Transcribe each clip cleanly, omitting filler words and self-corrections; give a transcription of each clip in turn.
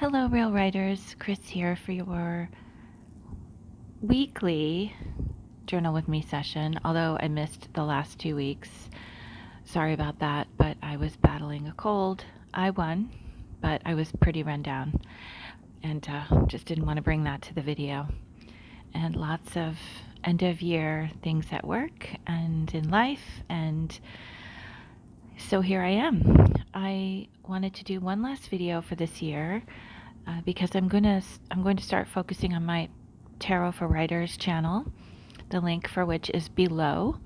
Hello, Real Writers. Chris here for your weekly Journal with Me session, although I missed the last 2 weeks. Sorry about that, but I was battling a cold. I won, but I was pretty run down and just didn't want to bring that to the video. And lots of end of year things at work and in life, and so here I am. I wanted to do one last video for this year because I'm going to start focusing on my Tarot for Writers channel, the link for which is below.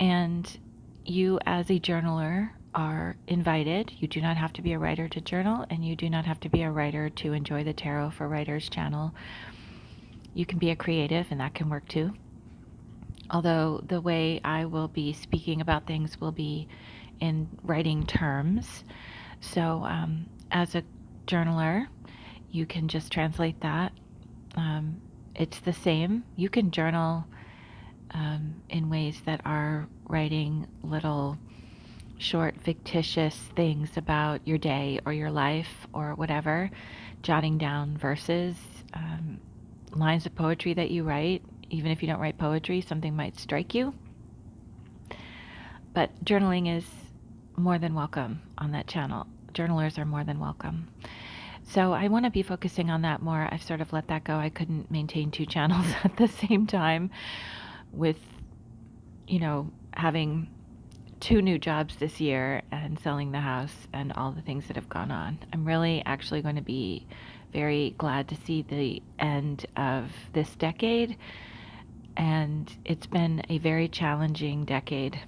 And you as a journaler are invited. You do not have to be a writer to journal, and you do not have to be a writer to enjoy the Tarot for Writers channel. You can be a creative, and that can work too. Although the way I will be speaking about things will be in writing terms. So as a journaler, you can just translate that. It's the same. You can journal in ways that are writing little short fictitious things about your day or your life or whatever, jotting down verses, lines of poetry that you write. Even if you don't write poetry, something might strike you. But journaling is more than welcome on that channel. Journalers are more than welcome. So I want to be focusing on that more. I've sort of let that go. I couldn't maintain 2 channels at the same time with, having 2 new jobs this year and selling the house and all the things that have gone on. I'm really actually going to be very glad to see the end of this decade. And it's been a very challenging decade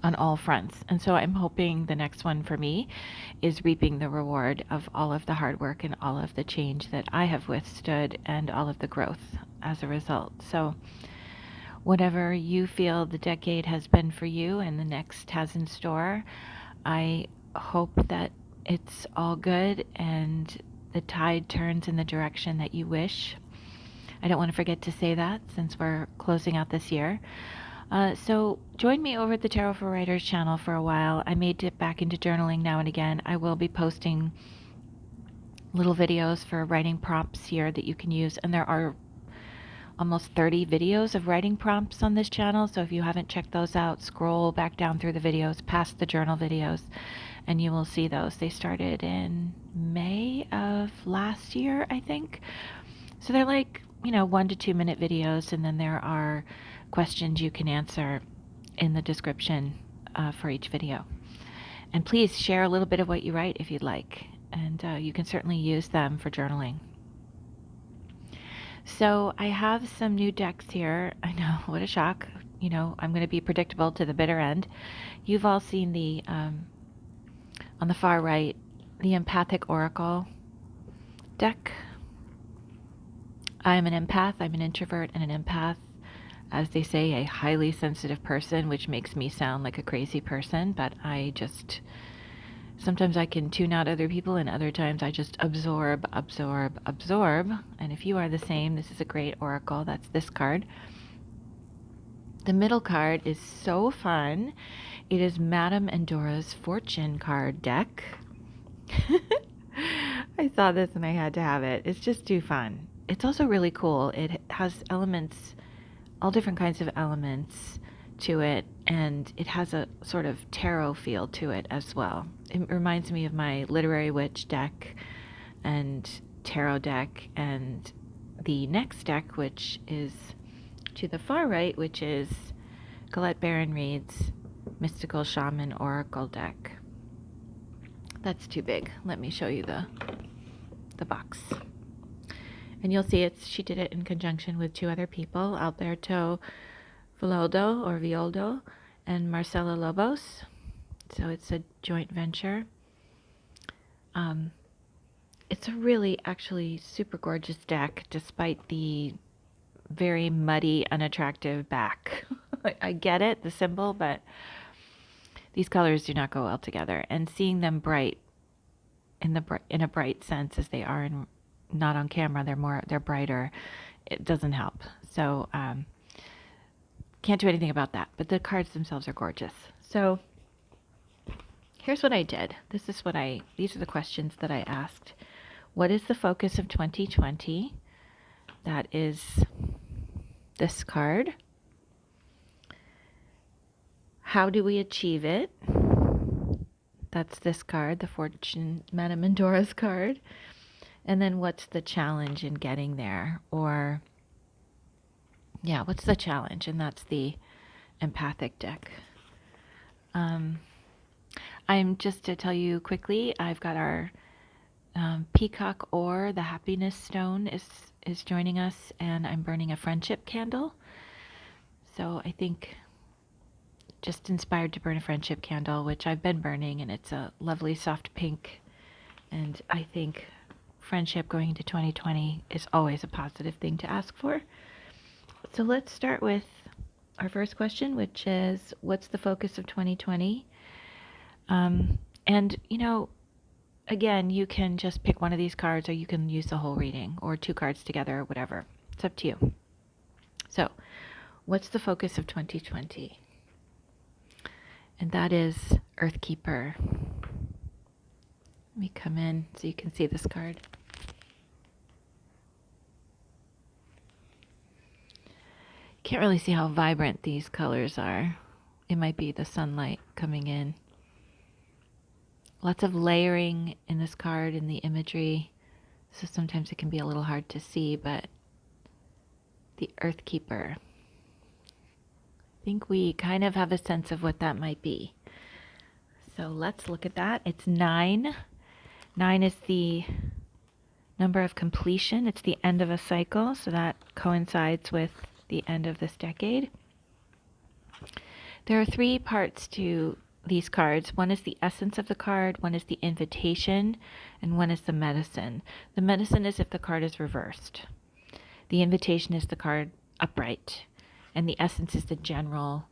on all fronts. And so I'm hoping the next one for me is reaping the reward of all of the hard work and all of the change that I have withstood and all of the growth as a result. So whatever you feel the decade has been for you and the next has in store, I hope that it's all good and the tide turns in the direction that you wish. I don't want to forget to say that since we're closing out this year. So join me over at the Tarot for Writers channel for a while. I may dip back into journaling now and again. I will be posting little videos for writing prompts here that you can use. And there are almost 30 videos of writing prompts on this channel. So if you haven't checked those out, scroll back down through the videos, past the journal videos, and you will see those. They started in May of last year, I think. So they're like, 1 to 2 minute videos, and then there are questions you can answer in the description for each video. And please share a little bit of what you write if you'd like, and you can certainly use them for journaling. So I have some new decks here. I know, what a shock. I'm going to be predictable to the bitter end. You've all seen the, on the far right, the Empathic Oracle deck. I'm an empath. I'm an introvert and an empath. As they say, a highly sensitive person, which makes me sound like a crazy person, but sometimes I can tune out other people, and other times I just absorb. And if you are the same, this is a great oracle. That's this card. The middle card is so fun. It is Madame Endora's Fortune card deck. I saw this and I had to have it. It's just too fun. It's also really cool. It has elements, all different kinds of elements to it, and it has a sort of tarot feel to it as well. It reminds me of my Literary Witch deck and tarot deck, and the next deck, which is to the far right, which is Colette Baron Reed's Mystical Shaman Oracle deck. That's too big. Let me show you the box. And you'll see she did it in conjunction with 2 other people, Alberto Violdo and Marcela Lobos. So it's a joint venture. It's a really actually super gorgeous deck, despite the very muddy, unattractive back. I get it, the symbol, but these colors do not go well together. And seeing them bright in a bright sense as they are not on camera, they're brighter. It doesn't help. So can't do anything about that. But the cards themselves are gorgeous. So here's what I did. These are the questions that I asked. What is the focus of 2020? That is this card. How do we achieve it? That's this card, the Fortune Madame Mendora's card. And then what's the challenge in getting there? Or, yeah, what's the challenge? And that's the Empathic deck. I'm just to tell you quickly, I've got our peacock ore, the happiness stone, is joining us, and I'm burning a friendship candle. So I think just inspired to burn a friendship candle, which I've been burning, and it's a lovely soft pink. And I think friendship going into 2020 is always a positive thing to ask for. So let's start with our first question, which is, what's the focus of 2020? And, again, you can just pick one of these cards, or you can use the whole reading, or two cards together, or whatever. It's up to you. So, what's the focus of 2020? And that is Earthkeeper. Let me come in so you can see this card. Can't really see how vibrant these colors are. It might be the sunlight coming in. Lots of layering in this card, in the imagery, so sometimes it can be a little hard to see, but the Earthkeeper. I think we kind of have a sense of what that might be. So let's look at that. It's 9. 9 is the number of completion. It's the end of a cycle, so that coincides with the end of this decade. There are 3 parts to these cards. One is the essence of the card, one is the invitation, and one is the medicine. The medicine is if the card is reversed. The invitation is the card upright, and the essence is the general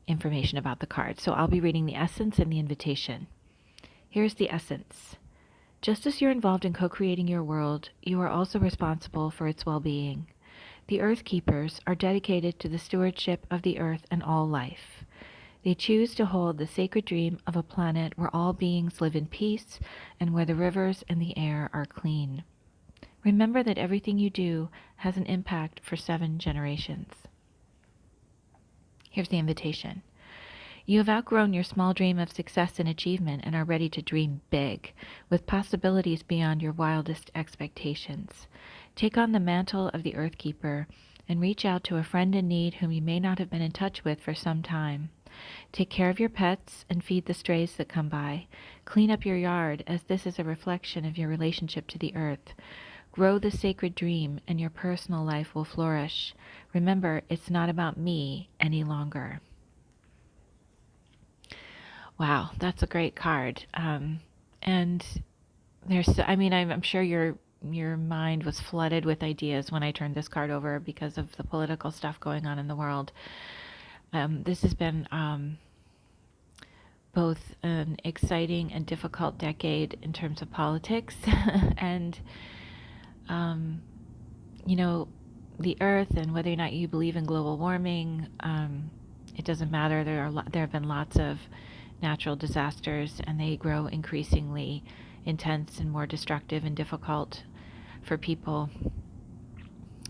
information about the card. So I'll be reading the essence and the invitation. Here's the essence. Just as you're involved in co-creating your world, you are also responsible for its well-being. The Earth Keepers are dedicated to the stewardship of the earth and all life. They choose to hold the sacred dream of a planet where all beings live in peace and where the rivers and the air are clean. Remember that everything you do has an impact for 7 generations. Here's the invitation. You have outgrown your small dream of success and achievement and are ready to dream big, with possibilities beyond your wildest expectations. Take on the mantle of the Earthkeeper and reach out to a friend in need whom you may not have been in touch with for some time. Take care of your pets and feed the strays that come by. Clean up your yard, as this is a reflection of your relationship to the earth. Grow the sacred dream, and your personal life will flourish. Remember, it's not about me any longer. Wow, that's a great card. And I'm sure your mind was flooded with ideas when I turned this card over because of the political stuff going on in the world. This has been both an exciting and difficult decade in terms of politics, and the earth, and whether or not you believe in global warming, it doesn't matter. There have been lots of natural disasters, and they grow increasingly intense and more destructive and difficult for people.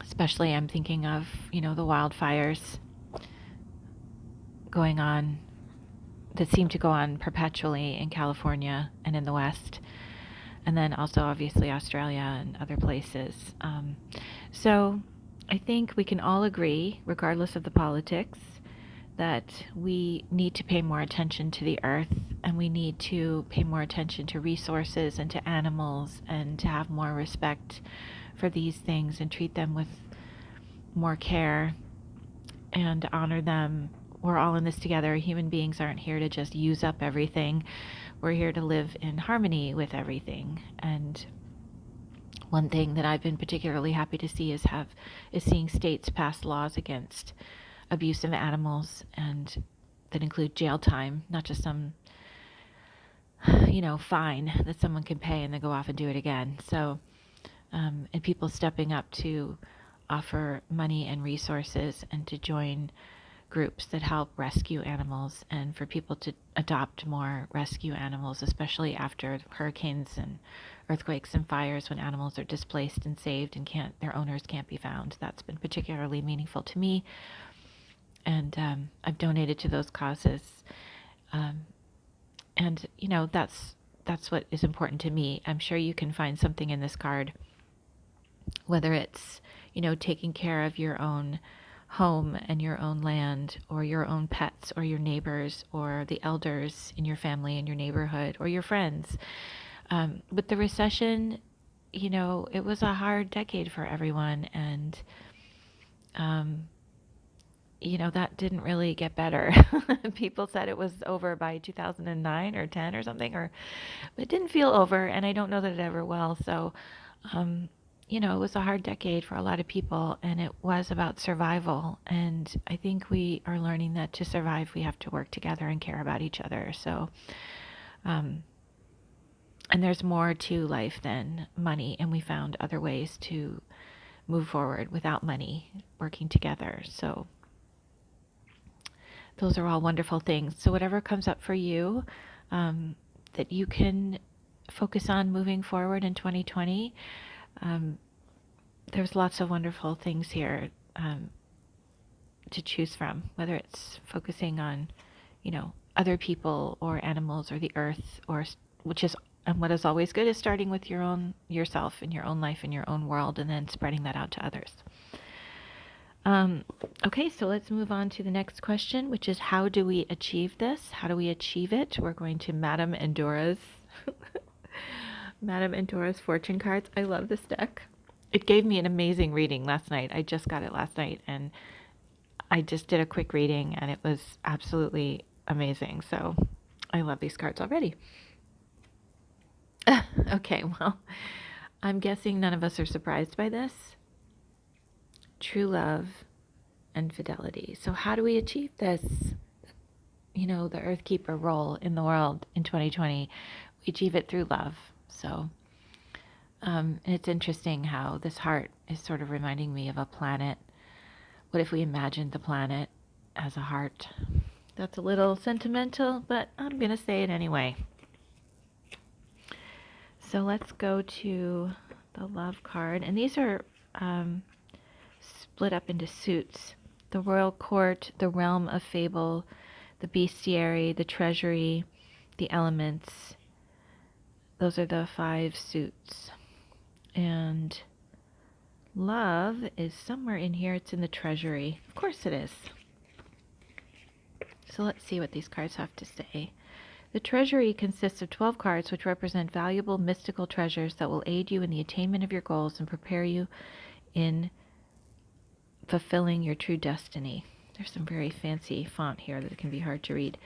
Especially, I'm thinking of the wildfires going on that seem to go on perpetually in California and in the West, and then also obviously Australia and other places. So I think we can all agree, regardless of the politics, that we need to pay more attention to the earth, and we need to pay more attention to resources and to animals, and to have more respect for these things and treat them with more care and honor them. We're all in this together. Human beings aren't here to just use up everything. We're here to live in harmony with everything. And one thing that I've been particularly happy to see is seeing states pass laws against abuse of animals, and that include jail time, not just some fine that someone can pay and then go off and do it again. So and people stepping up to offer money and resources and to join groups that help rescue animals and for people to adopt more rescue animals, especially after hurricanes and earthquakes and fires when animals are displaced and saved and their owners can't be found. That's been particularly meaningful to me, and I've donated to those causes. And that's what is important to me. I'm sure you can find something in this card, whether it's taking care of your own home and your own land, or your own pets, or your neighbors, or the elders in your family and your neighborhood, or your friends. With the recession, it was a hard decade for everyone, and that didn't really get better. People said it was over by 2009 or 10 or something, but it didn't feel over, and I don't know that it ever will. So, it was a hard decade for a lot of people, and it was about survival. And I think we are learning that to survive, we have to work together and care about each other. So, and there's more to life than money, and we found other ways to move forward without money, working together. So those are all wonderful things. So whatever comes up for you, that you can focus on moving forward in 2020, there's lots of wonderful things here to choose from, whether it's focusing on, other people or animals or the earth, and what is always good is starting with yourself and your own life and your own world, and then spreading that out to others. Okay, so let's move on to the next question, which is, how do we achieve this? How do we achieve it? We're going to Madame Endora's Madame Endora's fortune cards. I love this deck. It gave me an amazing reading last night. I just got it last night, and I just did a quick reading, and it was absolutely amazing. So I love these cards already. Okay, well, I'm guessing none of us are surprised by this. True love and fidelity. So how do we achieve this? The Earthkeeper role in the world in 2020. We achieve it through love. So it's interesting how this heart is sort of reminding me of a planet. What if we imagined the planet as a heart? That's a little sentimental, but I'm going to say it anyway. So let's go to the love card. And these are split up into suits: the royal court, the realm of fable, the bestiary, the treasury, the elements. Those are the 5 suits. And love is somewhere in here. It's in the treasury. Of course it is. So let's see what these cards have to say. The treasury consists of 12 cards which represent valuable mystical treasures that will aid you in the attainment of your goals and prepare you in fulfilling your true destiny. There's some very fancy font here that can be hard to read.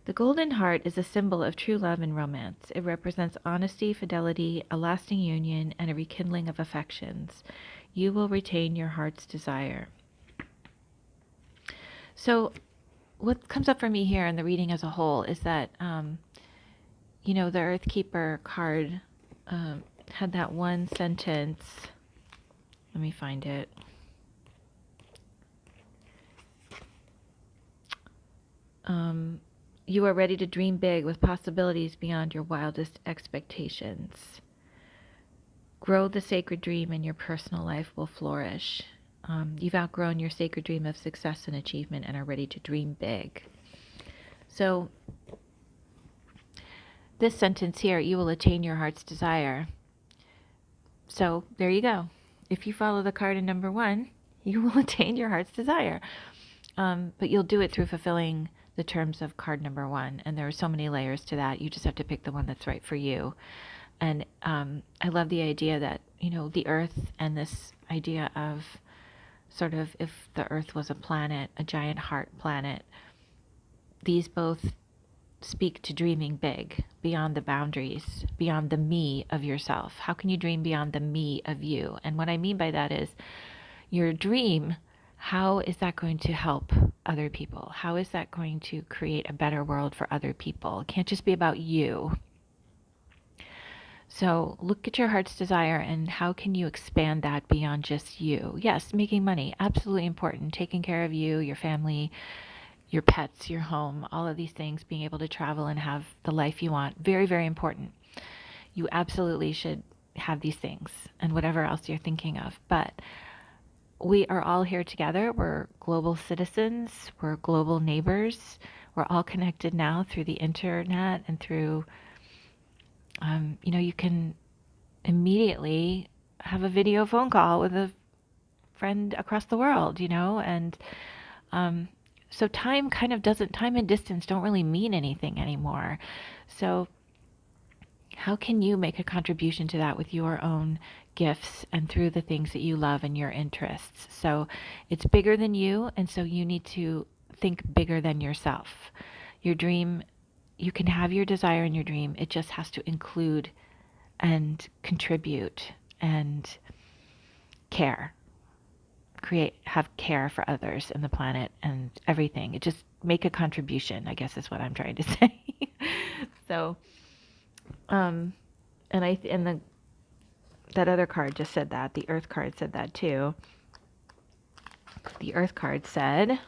The golden heart is a symbol of true love and romance. It represents honesty, fidelity, a lasting union, and a rekindling of affections. You will retain your heart's desire. So what comes up for me here in the reading as a whole is that, the Earthkeeper card had that one sentence. Let me find it. You are ready to dream big with possibilities beyond your wildest expectations. Grow the sacred dream and your personal life will flourish. You've outgrown your sacred dream of success and achievement and are ready to dream big. So this sentence here, you will attain your heart's desire. So there you go. If you follow the card in number 1, you will attain your heart's desire. But you'll do it through fulfilling the terms of card number 1. And there are so many layers to that. You just have to pick the one that's right for you. And I love the idea that, the earth, and this idea of sort of, if the earth was a planet, a giant heart planet, these both speak to dreaming big, beyond the boundaries, beyond the me of yourself. How can you dream beyond the me of you? And what I mean by that is, your dream, how is that going to help other people? How is that going to create a better world for other people? It can't just be about you. So look at your heart's desire and how can you expand that beyond just you? Yes, making money, absolutely important. Taking care of you, your family, your pets, your home, all of these things, being able to travel and have the life you want, very, very important. You absolutely should have these things and whatever else you're thinking of. But we are all here together. We're global citizens. We're global neighbors. We're all connected now through the internet and through, you can immediately have a video phone call with a friend across the world, and so time kind of doesn't, time and distance don't really mean anything anymore. So how can you make a contribution to that with your own gifts and through the things that you love and your interests? So it's bigger than you, and so you need to think bigger than yourself. Your dream, you can have your desire in your dream. It just has to include and contribute and care. Have care for others and the planet and everything. It just make a contribution, I guess is what I'm trying to say. So, and that other card just said that. The Earth card said that too. The Earth card said,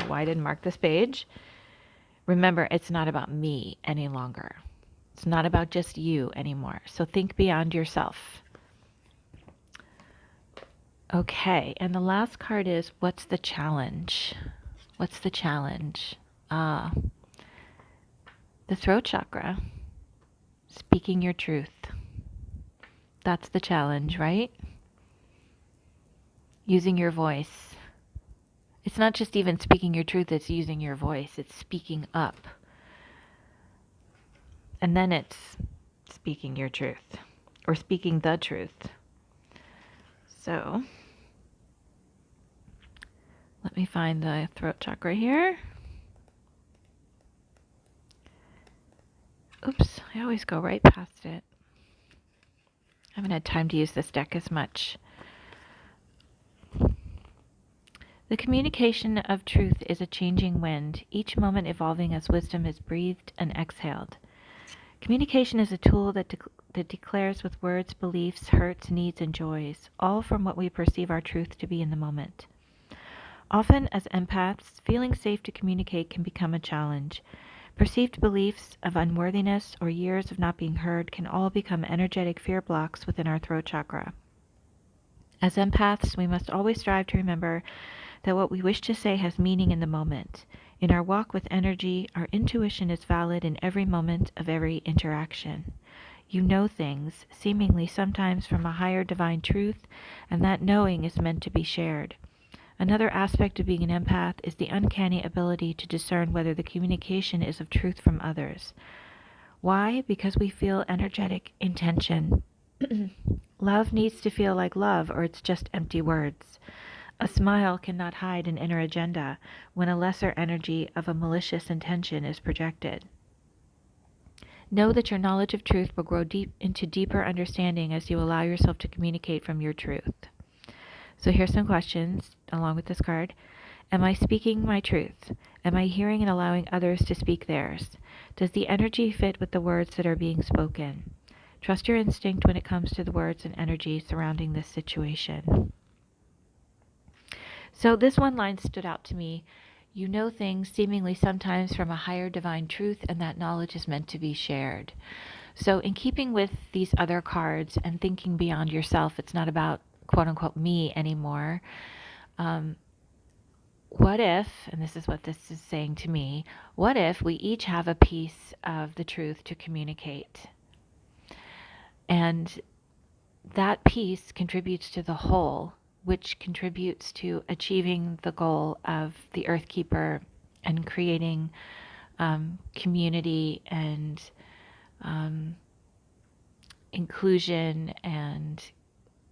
why I didn't mark this page. Remember, it's not about me any longer. It's not about just you anymore. So think beyond yourself. Okay, and the last card is, what's the challenge? What's the challenge? The throat chakra. Speaking your truth. That's the challenge, right? Using your voice. It's not just even speaking your truth, it's using your voice. It's speaking up. And then it's speaking your truth. Or speaking the truth. So, let me find the throat chakra here. Oops, I always go right past it. I haven't had time to use this deck as much. The communication of truth is a changing wind, each moment evolving as wisdom is breathed and exhaled. Communication is a tool that declares with words, beliefs, hurts, needs, and joys, all from what we perceive our truth to be in the moment. Often, as empaths, feeling safe to communicate can become a challenge. Perceived beliefs of unworthiness or years of not being heard can all become energetic fear blocks within our throat chakra. As empaths, we must always strive to remember that what we wish to say has meaning in the moment. In our walk with energy, our intuition is valid in every moment of every interaction. You know things, seemingly sometimes from a higher divine truth, and that knowing is meant to be shared. Another aspect of being an empath is the uncanny ability to discern whether the communication is of truth from others. Why? Because we feel energetic intention. Love needs to feel like love, or it's just empty words. A smile cannot hide an inner agenda when a lesser energy of a malicious intention is projected. Know that your knowledge of truth will grow into deeper understanding as you allow yourself to communicate from your truth. So here's some questions along with this card. Am I speaking my truth? Am I hearing and allowing others to speak theirs? Does the energy fit with the words that are being spoken? Trust your instinct when it comes to the words and energy surrounding this situation. So this one line stood out to me. You know things seemingly sometimes from a higher divine truth, and that knowledge is meant to be shared. So in keeping with these other cards and thinking beyond yourself, it's not about quote unquote me anymore. What if, and this is what this is saying to me, what if we each have a piece of the truth to communicate? And that piece contributes to the whole, which contributes to achieving the goal of the Earth Keeper and creating community and inclusion and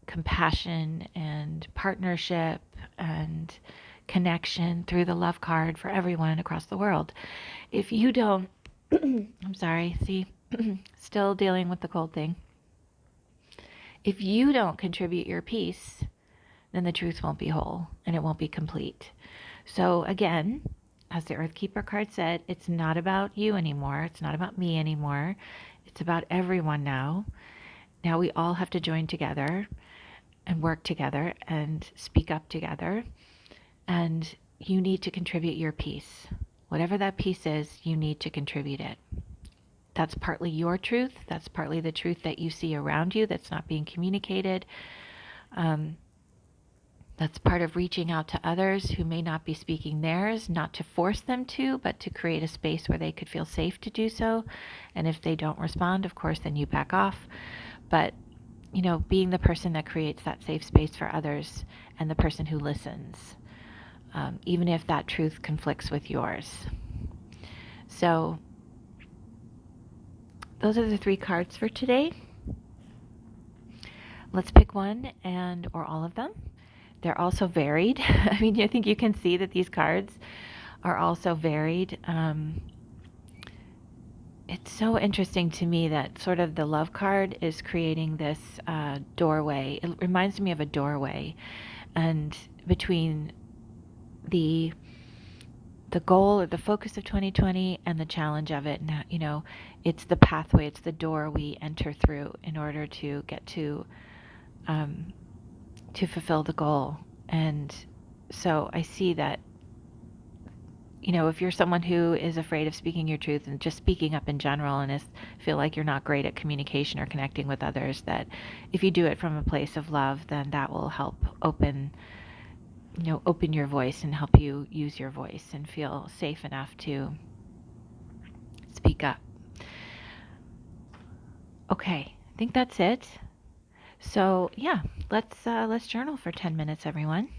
compassion and partnership and connection through the love card for everyone across the world. If you don't, I'm sorry, see, still dealing with the cold thing. If you don't contribute your piece, then the truth won't be whole and it won't be complete. So again, as the Earth Keeper card said, it's not about you anymore. It's not about me anymore. It's about everyone now. Now we all have to join together and work together and speak up together. And you need to contribute your piece. Whatever that piece is, you need to contribute it. That's partly your truth. That's partly the truth that you see around you that's not being communicated. That's part of reaching out to others who may not be speaking theirs, not to force them to, but to create a space where they could feel safe to do so. And if they don't respond, of course, then you back off. But, being the person that creates that safe space for others and the person who listens, even if that truth conflicts with yours. So those are the 3 cards for today. Let's pick one or all of them. They're also varied. I mean, I think you can see that these cards are also varied. It's so interesting to me that sort of the love card is creating this doorway. It reminds me of a doorway, and between the goal or the focus of 2020 and the challenge of it, it's the pathway, it's the door we enter through in order to get to fulfill the goal. And so I see that, if you're someone who is afraid of speaking your truth and just speaking up in general and feel like you're not great at communication or connecting with others, that if you do it from a place of love, then that will help open your voice and help you use your voice and feel safe enough to speak up. Okay, I think that's it. So yeah, let's journal for 10 minutes, everyone.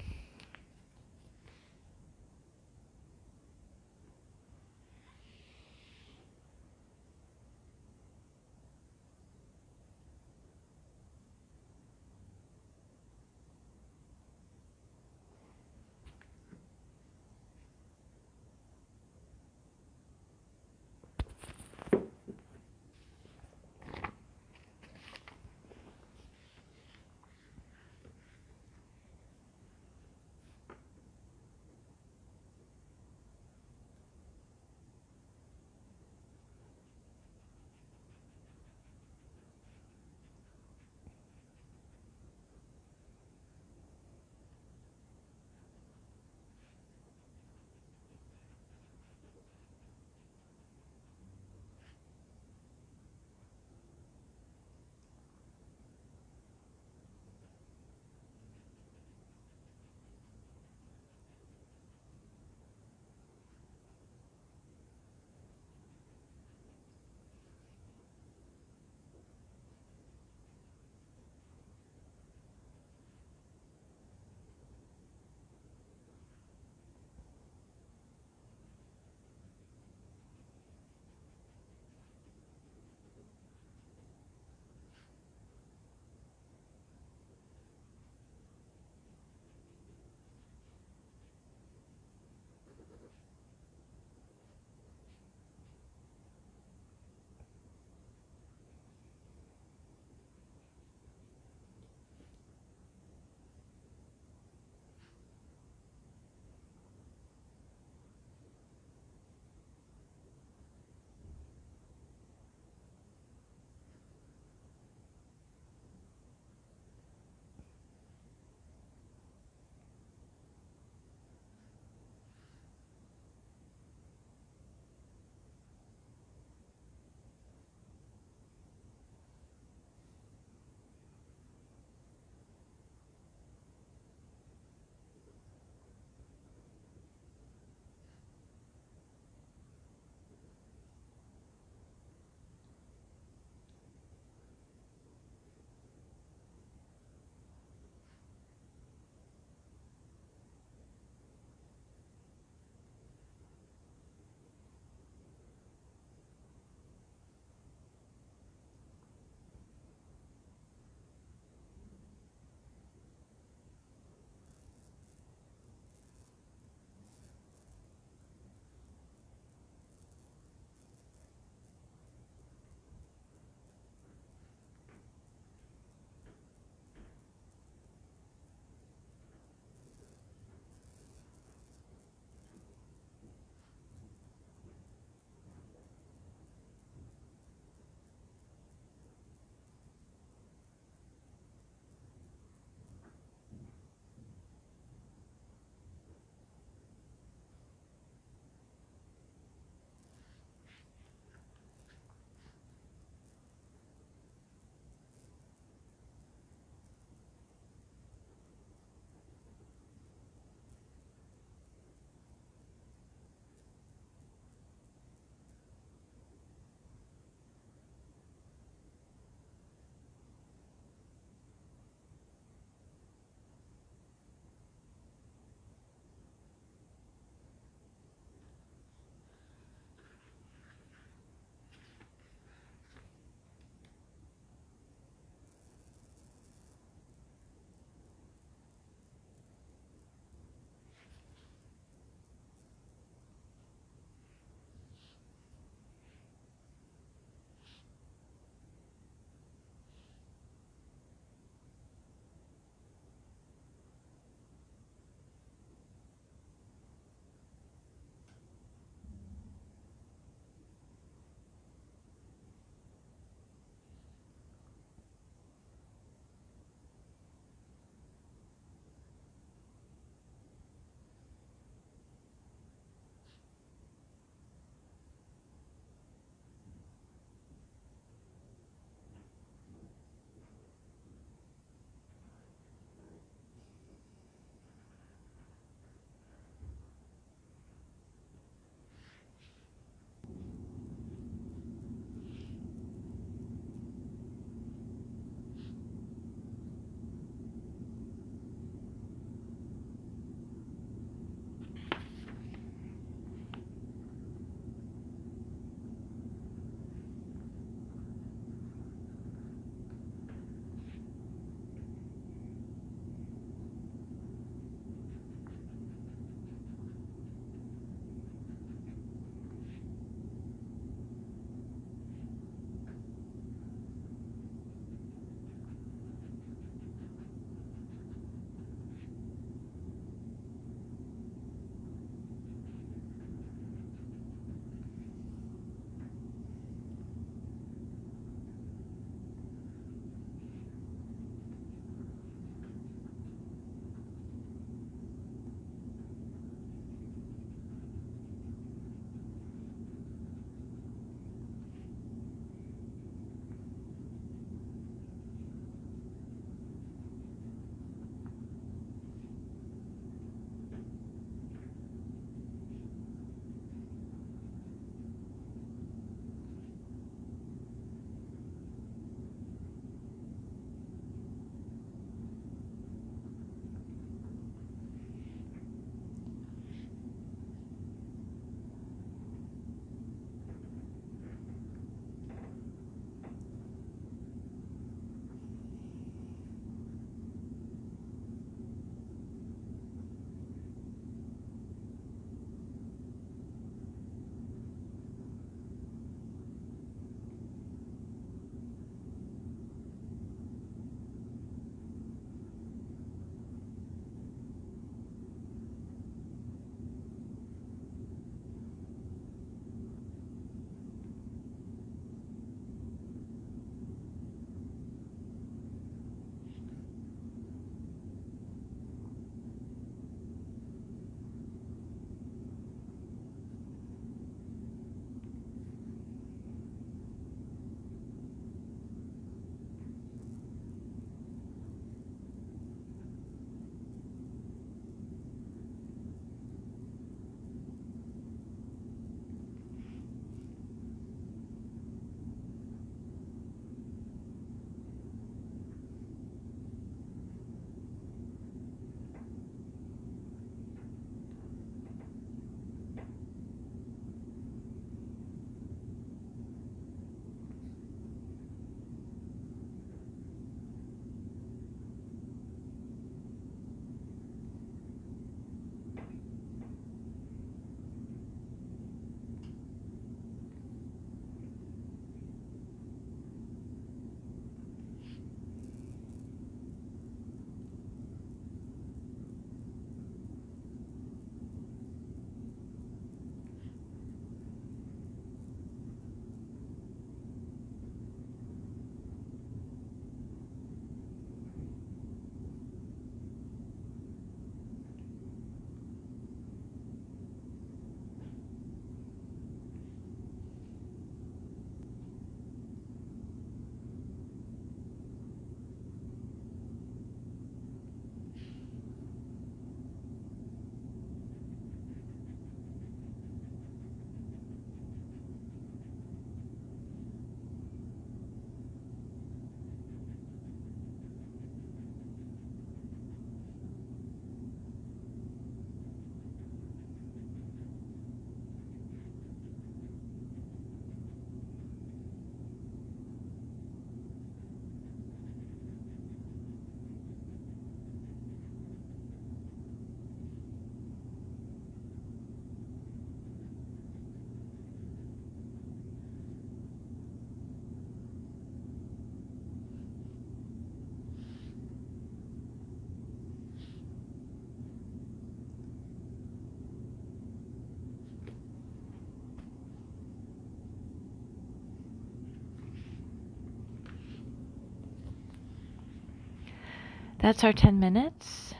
That's our 10 minutes.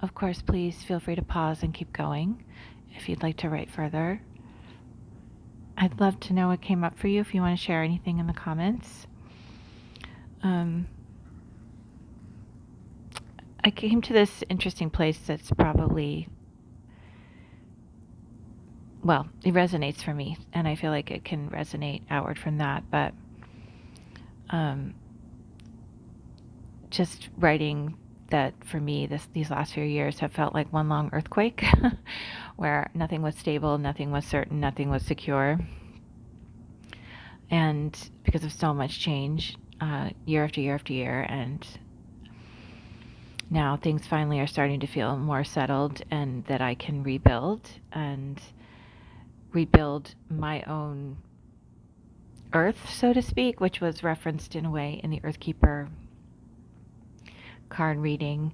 Of course, please feel free to pause and keep going if you'd like to write further. I'd love to know what came up for you if you want to share anything in the comments. I came to this interesting place that's probably, well, it resonates for me, and I feel like it can resonate outward from that, but just writing that for me, these last few years have felt like one long earthquake where nothing was stable, nothing was certain, nothing was secure. And because of so much change, year after year after year, and now things finally are starting to feel more settled, and that I can rebuild my own earth, so to speak, which was referenced in a way in the Earthkeeper card reading.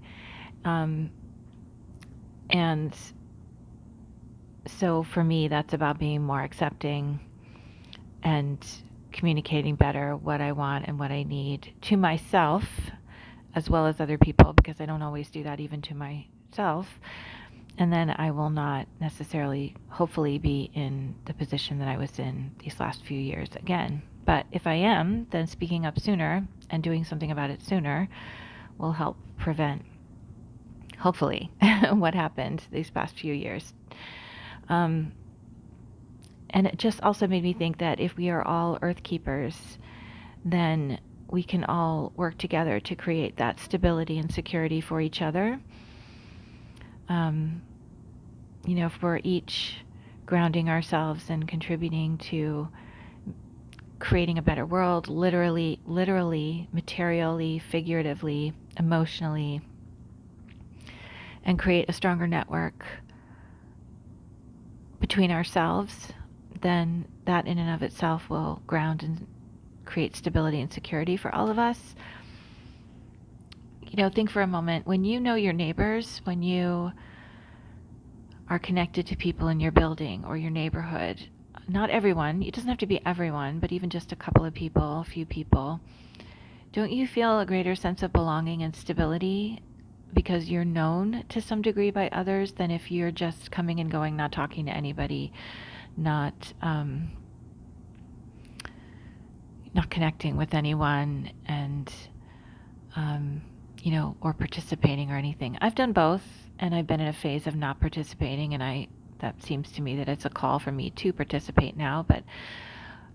And so for me, that's about being more accepting and communicating better what I want and what I need to myself, as well as other people, because I don't always do that even to myself. And then I will not necessarily, hopefully, be in the position that I was in these last few years again. But if I am, then speaking up sooner and doing something about it sooner will help prevent, hopefully, what happened these past few years. And it just also made me think that if we are all Earth Keepers, then we can all work together to create that stability and security for each other. If we're each grounding ourselves and contributing to creating a better world, literally, materially, figuratively, emotionally, and create a stronger network between ourselves, then that in and of itself will ground and create stability and security for all of us. Think for a moment, when you know your neighbors, when you are connected to people in your building or your neighborhood, not everyone, it doesn't have to be everyone, but even just a couple of people, a few people, don't you feel a greater sense of belonging and stability because you're known to some degree by others than if you're just coming and going, not talking to anybody, not connecting with anyone, and or participating or anything. I've done both, and I've been in a phase of not participating, and that seems to me that it's a call for me to participate now. But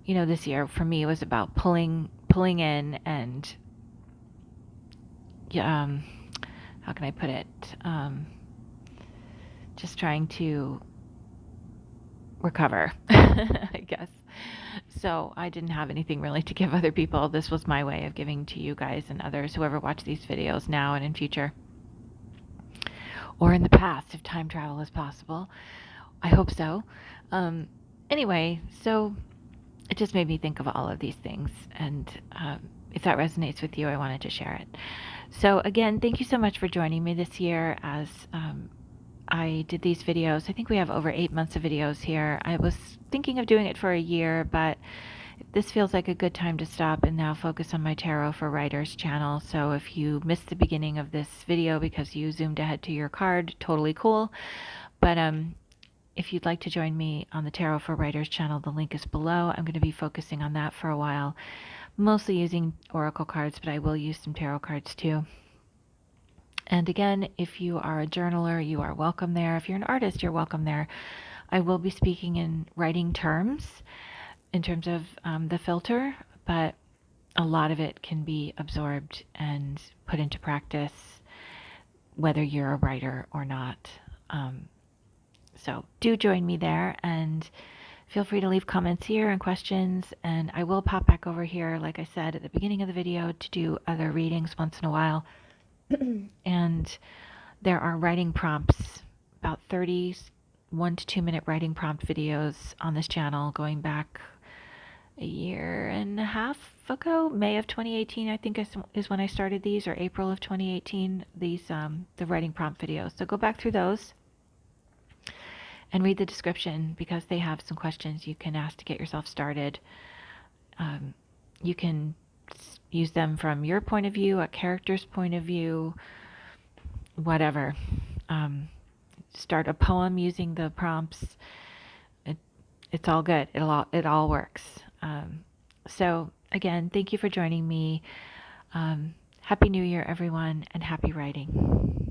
this year for me was about pulling in and how can I put it? Just trying to recover, I guess. So I didn't have anything really to give other people. This was my way of giving to you guys and others, whoever watch these videos now and in future. Or in the past, if time travel is possible. I hope so. Anyway, so it just made me think of all of these things. And if that resonates with you, I wanted to share it. So again, thank you so much for joining me this year as I did these videos. I think we have over 8 months of videos here. I was thinking of doing it for a year, but this feels like a good time to stop and now focus on my Tarot for Writers channel. So if you missed the beginning of this video because you zoomed ahead to your card, totally cool. But if you'd like to join me on the Tarot for Writers channel, the link is below. I'm going to be focusing on that for a while, mostly using oracle cards, but I will use some tarot cards too. And again, if you are a journaler, you are welcome there. If you're an artist, you're welcome there. I will be speaking in writing terms in terms of the filter, but a lot of it can be absorbed and put into practice, whether you're a writer or not. So do join me there, and feel free to leave comments here and questions, and I will pop back over here, like I said at the beginning of the video, to do other readings once in a while. And there are writing prompts, about 30 1 to 2 minute writing prompt videos on this channel going back a year and a half ago. May of 2018 I think is when I started these, or April of 2018, these the writing prompt videos. So go back through those and read the description, because they have some questions you can ask to get yourself started. You can use them from your point of view, a character's point of view, whatever. Um, Start a poem using the prompts. It, it's all good. It all works. So again, thank you for joining me. Happy New Year, everyone, and happy writing.